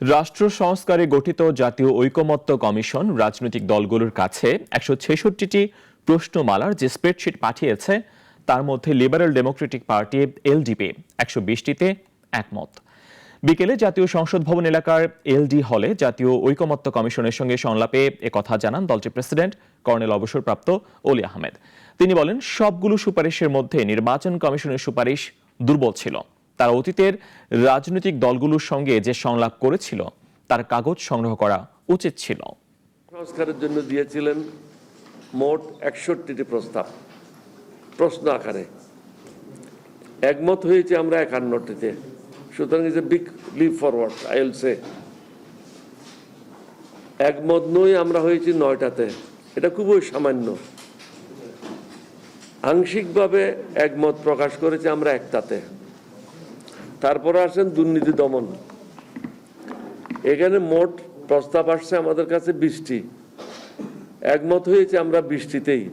রাষ্ট্র সংস্কারে গঠিত জাতীয় ঐকমত্য কমিশন রাজনৈতিক দলগুলোর কাছে 166টি প্রশ্নমালার যে স্প্রেডশিট পাঠিয়েছে তার মধ্যে লিবারেল ডেমোক্রেটিক পার্টি এলডিপি 120টিতে একমত। বিকেলে জাতীয় সংসদ ভবন এলাকার এলডি হলে জাতীয় ঐকমত্য কমিশনের সঙ্গে সংলাপে একথা জানান দলটির প্রেসিডেন্ট কর্নেল অবসরপ্রাপ্ত অলি আহমেদ। তিনি বলেন, সবগুলো সুপারিশের মধ্যে নির্বাচন কমিশনের সুপারিশ দুর্বল ছিল। তারা অতীতের রাজনৈতিক দলগুলোর সঙ্গে যে সংলাপ করেছিল তার কাগজ সংগ্রহ করা উচিত ছিল। সংস্কারের জন্য দিয়েছিলেন মোট 61টি প্রস্তাব প্রশ্ন আকারে। একমত হয়েছে আমরা 51টিতে। সুতরাং is a big leap forward, I will say. একমত নই আমরা হয়েছি 9টাতে, এটা খুবই সামান্য। আংশিকভাবে একমত প্রকাশ করেছে আমরা 1টাতে। তারপরে আসেন দুর্নীতি দমন, এখানে মোট প্রস্তাব আসছে আমাদের কাছে 20টি, একমত হয়েছে আমরা 20টিতেই।